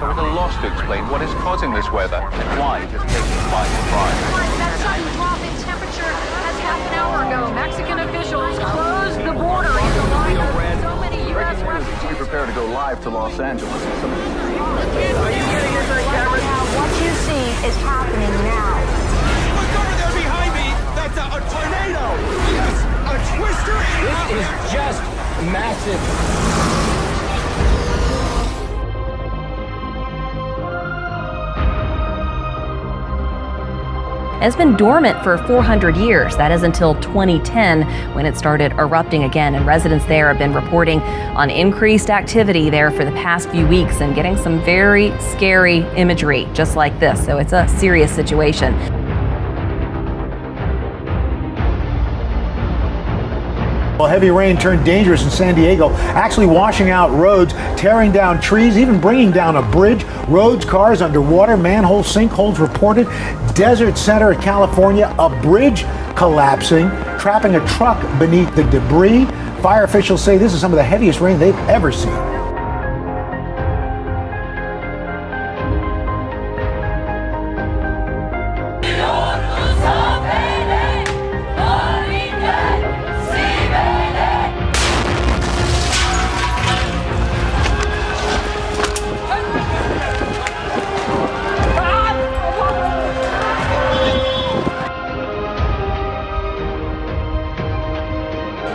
are at a loss to explain what is causing this weather and why it has taken them by surprise. That sudden drop in temperature has half an hour ago. Mexican officials closed the border in the light of so many U.S. refugees. We prepare to go live to Los Angeles. Are you getting this on camera? What you see is happening now. What's over there behind me? That's a tornado! Yes, a twister! This is just massive. It's been dormant for 400 years. That is until 2010 when it started erupting again. And residents there have been reporting on increased activity there for the past few weeks and getting some very scary imagery just like this. So it's a serious situation. Well, heavy rain turned dangerous in San Diego, actually washing out roads, tearing down trees, even bringing down a bridge. Roads, cars underwater, manholes, sinkholes reported. Desert Center, California, a bridge collapsing, trapping a truck beneath the debris. Fire officials say this is some of the heaviest rain they've ever seen.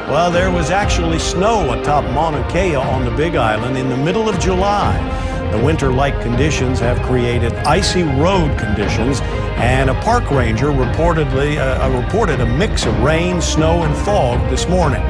Well, there was actually snow atop Mauna Kea on the Big Island in the middle of July. The winter-like conditions have created icy road conditions, and a park ranger reported a mix of rain, snow, and fog this morning.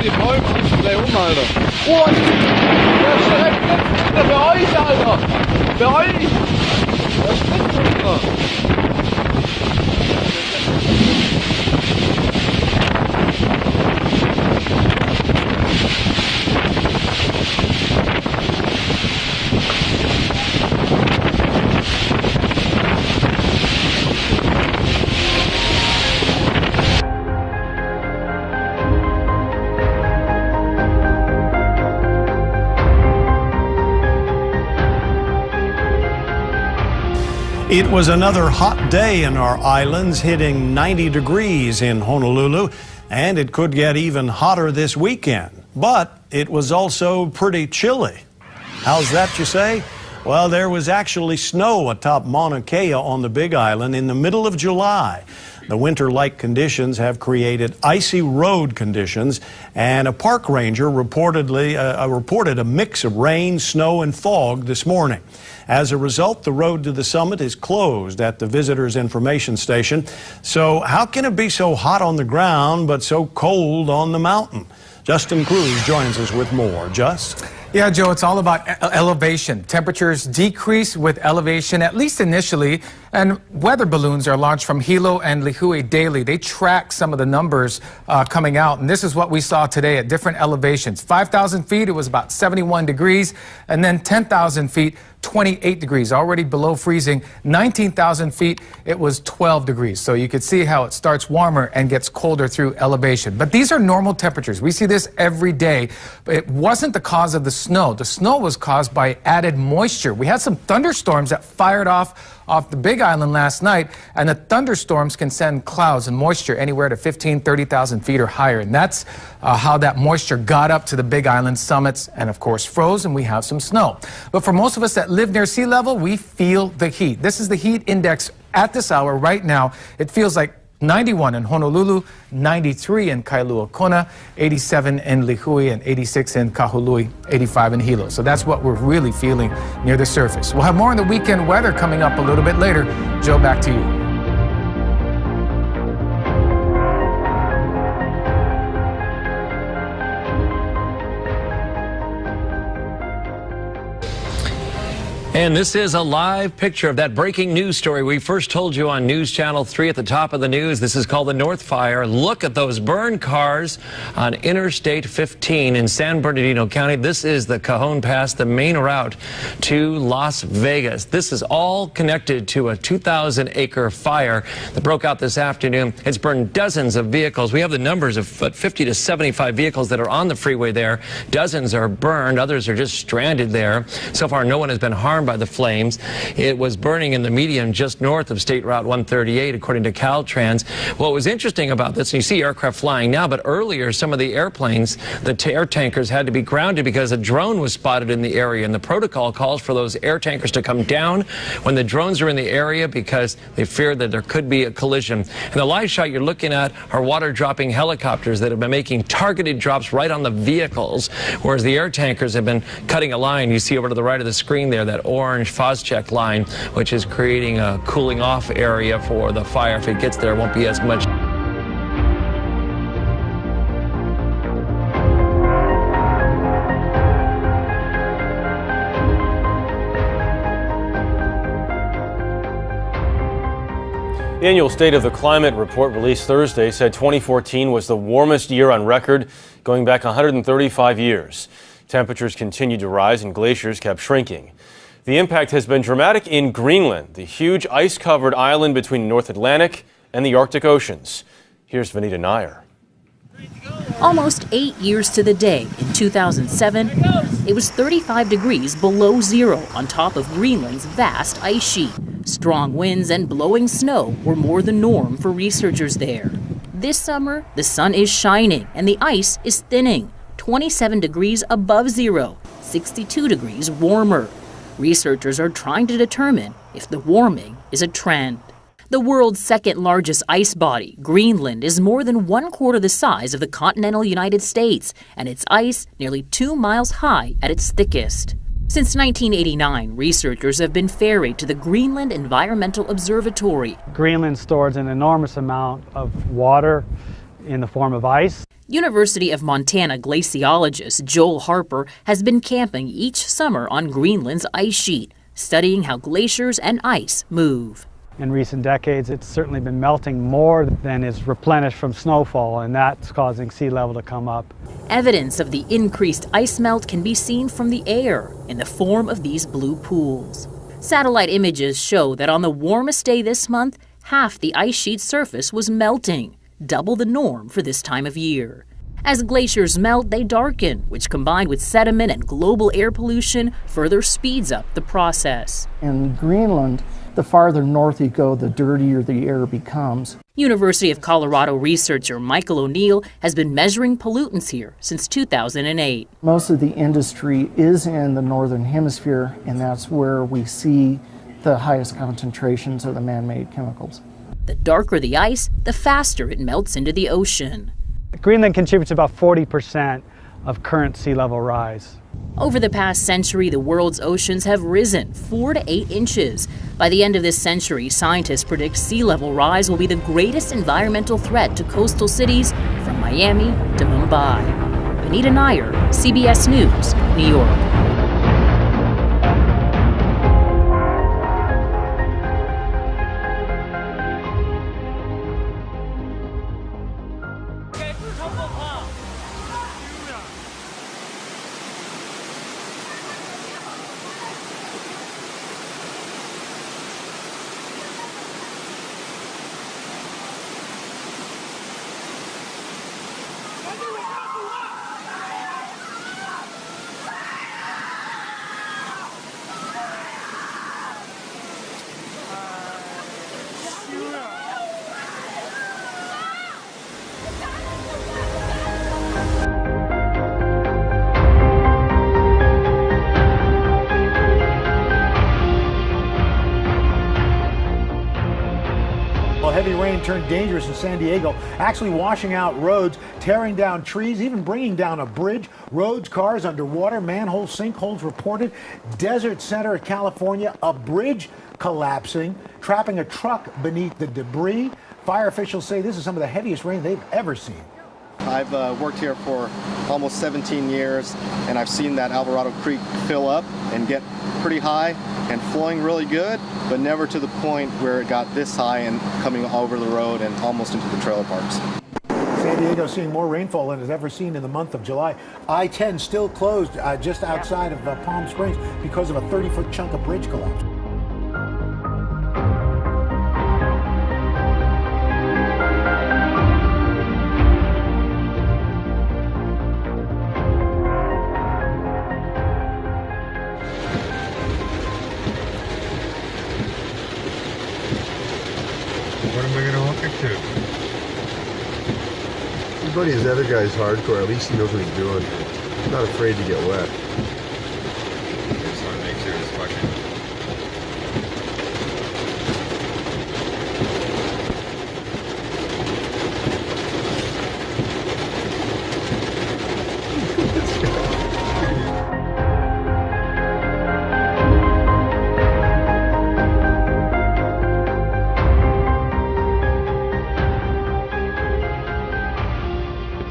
Die Bäume hast gleich Alter. Oh, der schreckt nicht bei euch, Alter. Bei euch. Der springt runter. It was another hot day in our islands, hitting 90 degrees in Honolulu, and it could get even hotter this weekend. But it was also pretty chilly. How's that, you say? Well, there was actually snow atop Mauna Kea on the Big Island in the middle of July. The winter-like conditions have created icy road conditions, and a park ranger reported a mix of rain, snow, and fog this morning. As a result, the road to the summit is closed at the Visitors Information Station. So how can it be so hot on the ground but so cold on the mountain? Justin Cruz joins us with more. Just. Yeah, Joe, it's all about elevation. Temperatures decrease with elevation, at least initially, and weather balloons are launched from Hilo and Lihue daily. They track some of the numbers coming out, and this is what we saw today at different elevations. 5,000 feet, it was about 71 degrees, and then 10,000 feet, 28 degrees, already below freezing. 19,000 feet, it was 12 degrees. So you could see how it starts warmer and gets colder through elevation. But these are normal temperatures. We see this every day. But it wasn't the cause of the snow. The snow was caused by added moisture. We had some thunderstorms that fired off the Big Island last night, and the thunderstorms can send clouds and moisture anywhere to 15, 30,000 feet or higher. And that's how that moisture got up to the Big Island summits and, of course, froze, and we have some snow. But for most of us that live near sea level, we feel the heat. This is the heat index at this hour right now. It feels like 91 in Honolulu, 93 in Kailua Kona, 87 in Lihue, and 86 in Kahului, 85 in Hilo. So that's what we're really feeling near the surface. We'll have more on the weekend weather coming up a little bit later. Joe, back to you. And this is a live picture of that breaking news story we first told you on News Channel 3 at the top of the news. This is called the North Fire. Look at those burned cars on Interstate 15 in San Bernardino County. This is the Cajon Pass, the main route to Las Vegas. This is all connected to a 2,000-acre fire that broke out this afternoon. It's burned dozens of vehicles. We have the numbers of 50 to 75 vehicles that are on the freeway there. Dozens are burned. Others are just stranded there. So far, no one has been harmed by the flames. It was burning in the median just north of State Route 138, according to Caltrans. What was interesting about this, and you see aircraft flying now, but earlier some of the airplanes, the air tankers, had to be grounded because a drone was spotted in the area, and the protocol calls for those air tankers to come down when the drones are in the area because they fear that there could be a collision. And the live shot you're looking at are water-dropping helicopters that have been making targeted drops right on the vehicles, whereas the air tankers have been cutting a line. You see over to the right of the screen there, that orange Phos-Chek line, which is creating a cooling off area for the fire. If it gets there, it won't be as much. The annual State of the Climate report released Thursday said 2014 was the warmest year on record, going back 135 years. Temperatures continued to rise and glaciers kept shrinking. The impact has been dramatic in Greenland, the huge ice-covered island between the North Atlantic and the Arctic Oceans. Here's Vanita Nair. Almost 8 years to the day, in 2007, it was 35 degrees below zero on top of Greenland's vast ice sheet. Strong winds and blowing snow were more the norm for researchers there. This summer, the sun is shining and the ice is thinning, 27 degrees above zero, 62 degrees warmer. Researchers are trying to determine if the warming is a trend. The world's second largest ice body, Greenland, is more than 1/4 the size of the continental United States, and its ice nearly 2 miles high at its thickest. Since 1989, researchers have been ferried to the Greenland Environmental Observatory. Greenland stores an enormous amount of water in the form of ice. University of Montana glaciologist Joel Harper has been camping each summer on Greenland's ice sheet, studying how glaciers and ice move. In recent decades, it's certainly been melting more than is replenished from snowfall, and that's causing sea level to come up. Evidence of the increased ice melt can be seen from the air in the form of these blue pools. Satellite images show that on the warmest day this month, half the ice sheet surface was melting, double the norm for this time of year. As glaciers melt, they darken, which combined with sediment and global air pollution further speeds up the process. In Greenland, the farther north you go, the dirtier the air becomes. University of Colorado researcher Michael O'Neill has been measuring pollutants here since 2008. Most of the industry is in the northern hemisphere, and that's where we see the highest concentrations of the man-made chemicals. The darker the ice, the faster it melts into the ocean. Greenland contributes about 40% of current sea level rise. Over the past century, the world's oceans have risen 4 to 8 inches. By the end of this century, scientists predict sea level rise will be the greatest environmental threat to coastal cities from Miami to Mumbai. Vanita Nair, CBS News, New York. heavy rain turned dangerous in San Diego, actually washing out roads, tearing down trees, even bringing down a bridge. Roads, cars underwater, manholes, sinkholes reported. Desert Center, California, a bridge collapsing, trapping a truck beneath the debris. Fire officials say this is some of the heaviest rain they've ever seen. I've worked here for almost 17 years, and I've seen that Alvarado Creek fill up and get pretty high and flowing really good, but never to the point where it got this high and coming over the road and almost into the trailer parks. San Diego seeing more rainfall than it's ever seen in the month of July. I-10 still closed just outside of Palm Springs because of a 30-foot chunk of bridge collapse. What am I going to hook it to? Buddy, his other guy's hardcore. At least he knows what he's doing. He's not afraid to get wet. I just want to make sure it's fucking.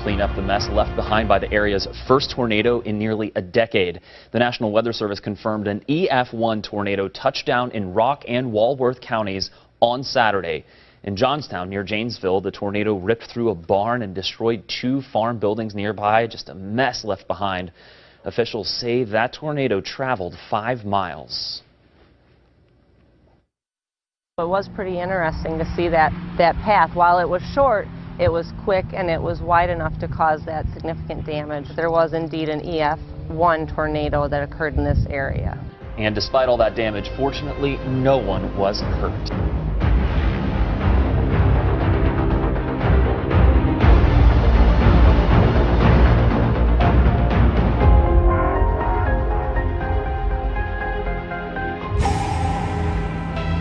Clean up the mess left behind by the area's first tornado in nearly a decade. The National Weather Service confirmed an EF1 tornado touched down in Rock and Walworth counties on Saturday. In Johnstown, near Janesville, the tornado ripped through a barn and destroyed 2 farm buildings nearby. Just a mess left behind. Officials say that tornado traveled 5 miles. It was pretty interesting to see that path. While it was short, it was quick and it was wide enough to cause that significant damage. There was indeed an EF1 tornado that occurred in this area. And despite all that damage, fortunately, no one was hurt.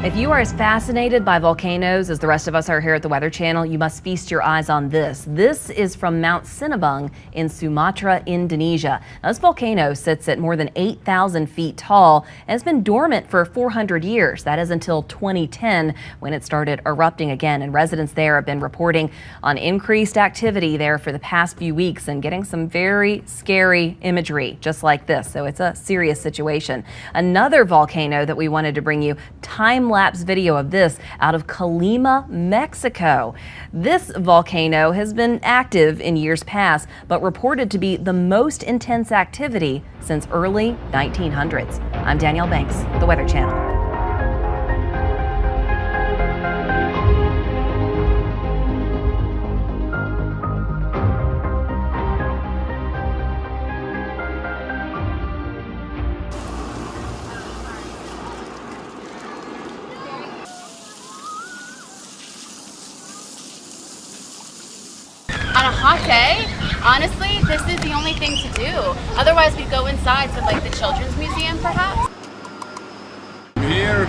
If you are as fascinated by volcanoes as the rest of us are here at the Weather Channel, you must feast your eyes on this. This is from Mount Sinabung in Sumatra, Indonesia. Now, this volcano sits at more than 8,000 feet tall and has been dormant for 400 years. That is until 2010 when it started erupting again. And residents there have been reporting on increased activity there for the past few weeks and getting some very scary imagery just like this. So it's a serious situation. Another volcano that we wanted to bring you, time-lapse video of this out of Colima, Mexico. This volcano has been active in years past, but reported to be the most intense activity since early 1900s. I'm Danielle Banks, the Weather Channel. On a hot day, honestly, this is the only thing to do. Otherwise, we'd go inside to like the Children's Museum, perhaps. Here,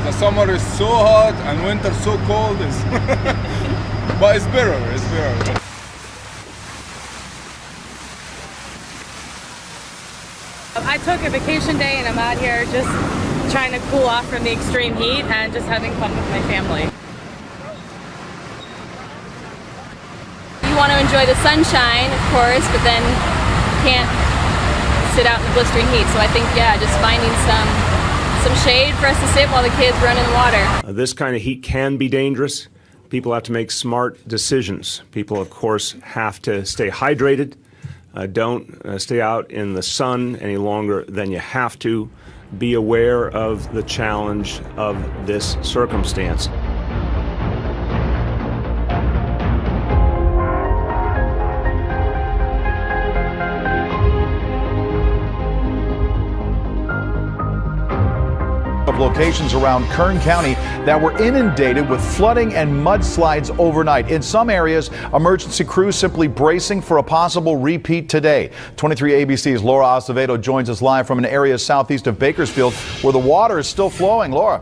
the summer is so hot and winter so cold. But it's better, it's better. I took a vacation day and I'm out here just trying to cool off from the extreme heat and just having fun with my family. You want to enjoy the sunshine, of course, but then can't sit out in the blistering heat. So I think, yeah, just finding some shade for us to sit while the kids run in the water. This kind of heat can be dangerous. People have to make smart decisions. People, of course, have to stay hydrated. Don't stay out in the sun any longer than you have to. Be aware of the challenge of this circumstance. Of locations around Kern County that were inundated with flooding and mudslides overnight. In some areas, emergency crews simply bracing for a possible repeat today. 23 ABC's Laura Acevedo joins us live from an area southeast of Bakersfield where the water is still flowing. Laura.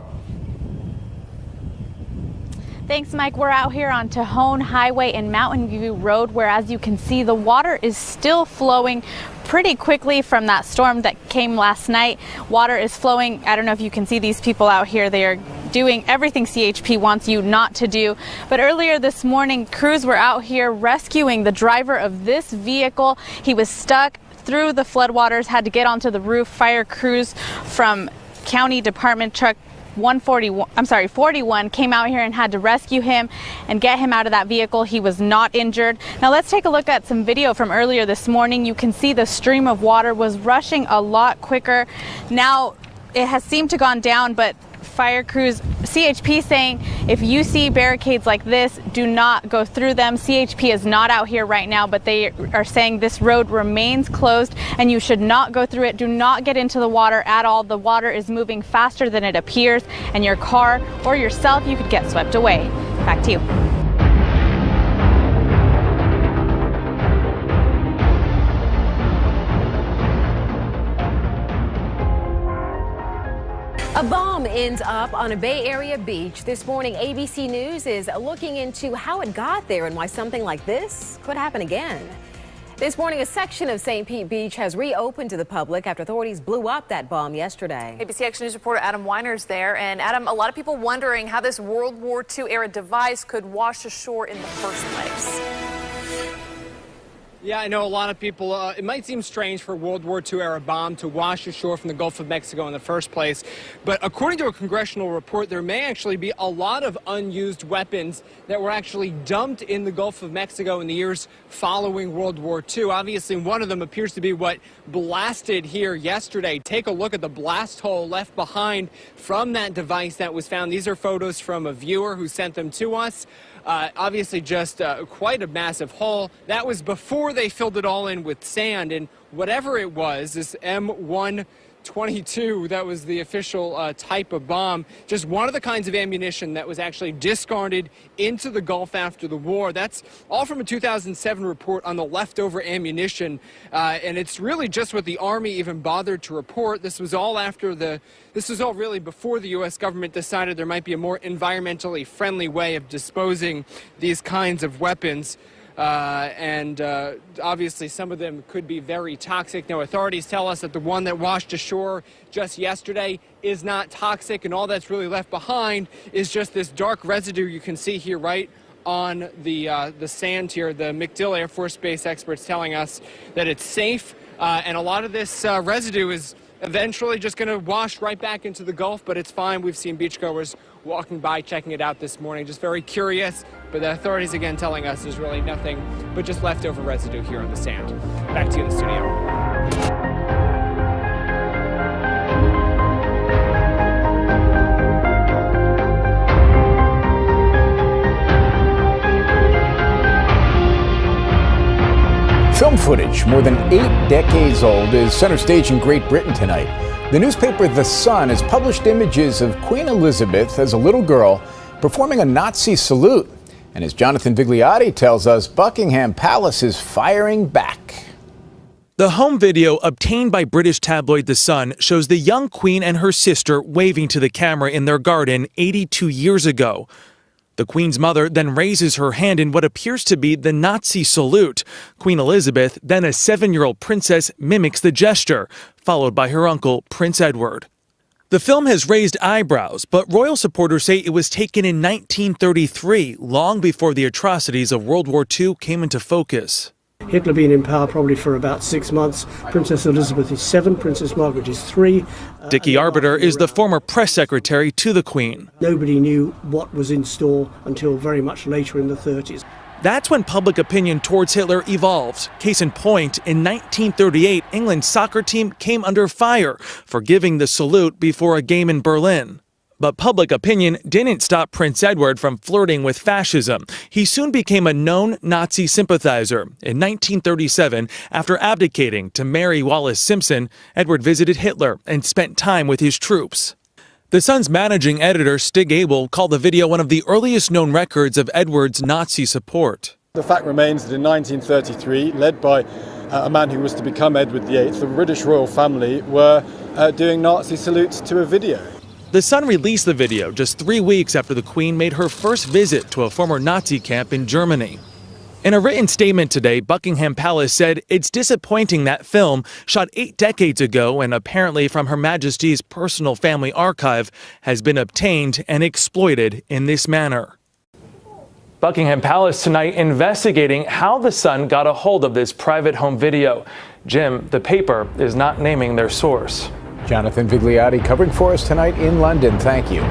Thanks, Mike. We're out here on Tejon Highway and Mountain View Road, where, as you can see, the water is still flowing pretty quickly from that storm that came last night. Water is flowing. I don't know if you can see these people out here. They are doing everything CHP wants you not to do. But earlier this morning, crews were out here rescuing the driver of this vehicle. He was stuck through the floodwaters, had to get onto the roof. Fire crews from County Department Truck 41 came out here and had to rescue him and get him out of that vehicle. He was not injured. Now let's take a look at some video from earlier this morning. You can see the stream of water was rushing a lot quicker. Now it has seemed to gone down, but fire crews, CHP saying if you see barricades like this, do not go through them. CHP is not out here right now, but they are saying this road remains closed and you should not go through it. Do not get into the water at all. The water is moving faster than it appears, and your car or yourself, you could get swept away. Back to you. A bomb ends up on a Bay Area beach. This morning, ABC News is looking into how it got there and why something like this could happen again. This morning, a section of St. Pete Beach has reopened to the public after authorities blew up that bomb yesterday. ABC Action News reporter Adam Weiner's there. And Adam, a lot of people wondering how this World War II era device could wash ashore in the first place. Yeah, I know a lot of people, it might seem strange for a World War II era bomb to wash ashore from the Gulf of Mexico in the first place, but according to a congressional report, there may actually be a lot of unused weapons that were actually dumped in the Gulf of Mexico in the years following World War II. Obviously, one of them appears to be what blasted here yesterday. Take a look at the blast hole left behind from that device that was found. These are photos from a viewer who sent them to us. Obviously just quite a massive hole. That was before they filled it all in with sand, and whatever it was, this M122, that was the official type of bomb, just one of the kinds of ammunition that was actually discarded into the Gulf after the war. That's all from a 2007 report on the leftover ammunition, and it's really just what the Army even bothered to report. This was all really before the U.S. government decided there might be a more environmentally friendly way of disposing these kinds of weapons. Obviously some of them could be very toxic. Now, authorities tell us that the one that washed ashore just yesterday is not toxic, and all that's really left behind is just this dark residue you can see here right on the sand here. The MacDill Air Force Base experts telling us that it's safe, and a lot of this residue is eventually just going to wash right back into the Gulf, but it's fine. We've seen beachgoers walking by, checking it out this morning, just very curious. But the authorities again telling us there's really nothing but just leftover residue here on the sand. Back to you in the studio. Film footage more than 8 decades old is center stage in Great Britain tonight. The newspaper The Sun has published images of Queen Elizabeth as a little girl performing a Nazi salute. And as Jonathan Vigliotti tells us, Buckingham Palace is firing back. The home video obtained by British tabloid The Sun shows the young queen and her sister waving to the camera in their garden 82 years ago. The Queen's mother then raises her hand in what appears to be the Nazi salute. Queen Elizabeth, then a 7-year-old princess, mimics the gesture, followed by her uncle, Prince Edward. The film has raised eyebrows, but royal supporters say it was taken in 1933, long before the atrocities of World War II came into focus. Hitler being in power probably for about 6 months. Princess Elizabeth is 7, Princess Margaret is 3. Dickie Arbiter is the former press secretary to the Queen. Nobody knew what was in store until very much later in the 30s. That's when public opinion towards Hitler evolved. Case in point, in 1938, England's soccer team came under fire for giving the salute before a game in Berlin. But public opinion didn't stop Prince Edward from flirting with fascism. He soon became a known Nazi sympathizer. In 1937, after abdicating to marry Wallis Simpson, Edward visited Hitler and spent time with his troops. The Sun's managing editor, Stig Abel, called the video one of the earliest known records of Edward's Nazi support. The fact remains that in 1933, led by a man who was to become Edward VIII, the British royal family were doing Nazi salutes to a video. The Sun released the video just 3 weeks after the Queen made her first visit to a former Nazi camp in Germany. In a written statement today, Buckingham Palace said it's disappointing that film, shot 8 decades ago and apparently from Her Majesty's personal family archive, has been obtained and exploited in this manner. Buckingham Palace tonight investigating how the Sun got a hold of this private home video. Jim, the paper is not naming their source. Jonathan Vigliotti covering for us tonight in London. Thank you.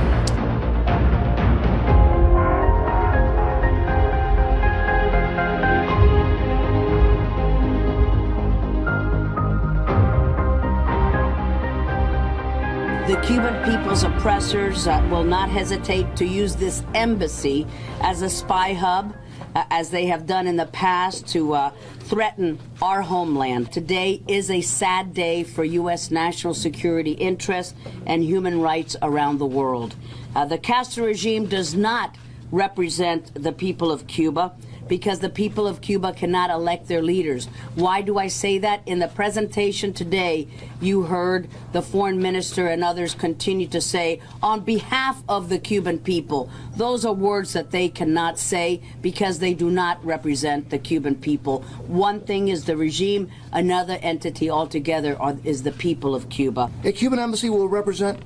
The Cuban people's oppressors will not hesitate to use this embassy as a spy hub, as they have done in the past, to threaten our homeland. Today is a sad day for U.S. national security interests and human rights around the world. The Castro regime does not represent the people of Cuba, because the people of Cuba cannot elect their leaders. Why do I say that? In the presentation today, you heard the foreign minister and others continue to say, on behalf of the Cuban people. Those are words that they cannot say because they do not represent the Cuban people. One thing is the regime, another entity altogether is the people of Cuba. A Cuban embassy will represent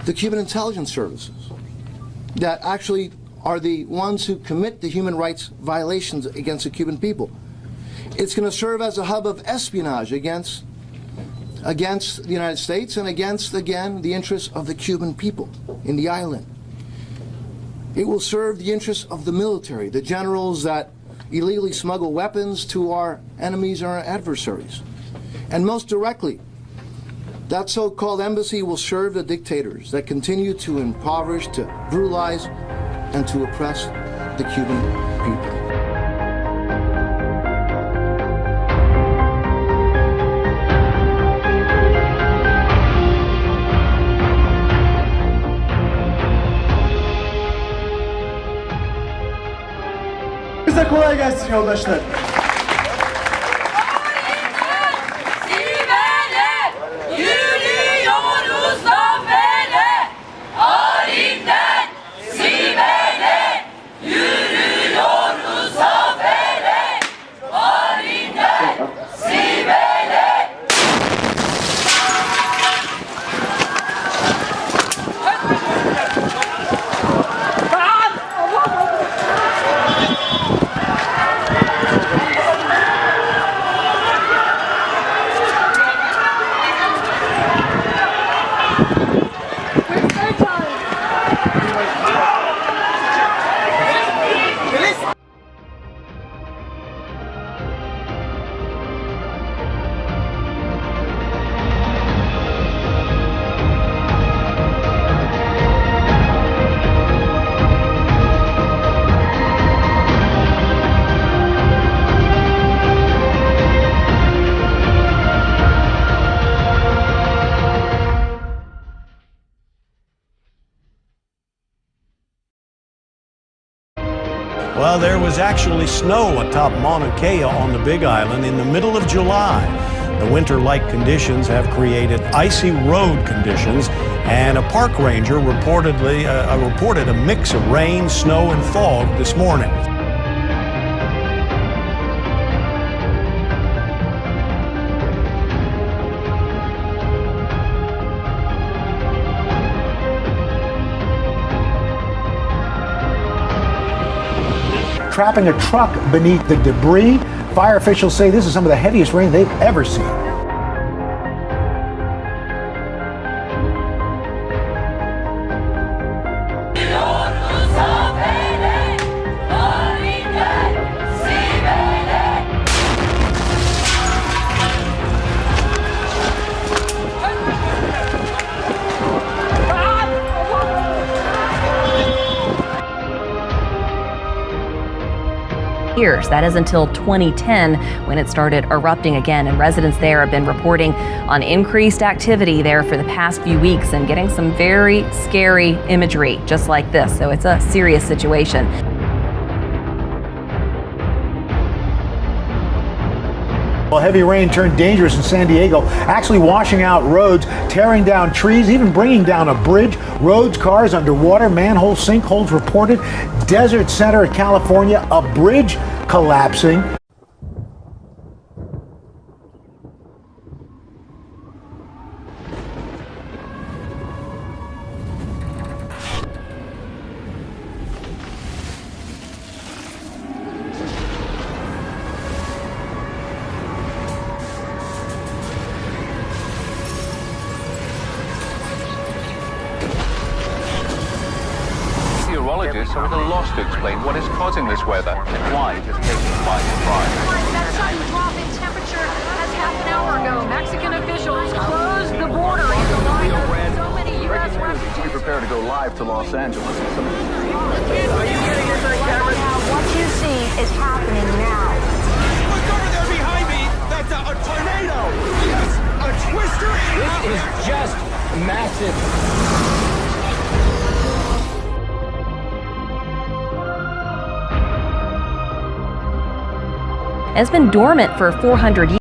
the Cuban intelligence services that actually are the ones who commit the human rights violations against the Cuban people. It's going to serve as a hub of espionage against the United States and against, again, the interests of the Cuban people in the island. It will serve the interests of the military, the generals that illegally smuggle weapons to our enemies or our adversaries. And most directly, that so-called embassy will serve the dictators that continue to impoverish, to brutalize, and to oppress the Cuban people. Bize kolay gelsin yoldaşlar. Well, there was actually snow atop Mauna Kea on the Big Island in the middle of July. The winter-like conditions have created icy road conditions, and a park ranger reported a mix of rain, snow, and fog this morning. Trapping a truck beneath the debris. Fire officials say this is some of the heaviest rain they've ever seen. Years. That is until 2010 when it started erupting again, and residents there have been reporting on increased activity there for the past few weeks and getting some very scary imagery just like this. So it's a serious situation. Well, heavy rain turned dangerous in San Diego, actually washing out roads, tearing down trees, even bringing down a bridge. Roads, cars underwater, manhole sinkholes reported. Desert Center, California, a bridge collapsing. Meteorologists are at a loss to explain what is causing this weather and why it has taken them by surprise. That sudden drop in temperature as half an hour ago. Mexican officials closed the border in the light of so many U.S. refugees. We prepare to go live to Los Angeles. Are you getting this on camera? What you see is happening now. What's over there behind me? That's a tornado! Yes, a twister! This is just massive. Has been dormant for 400 years.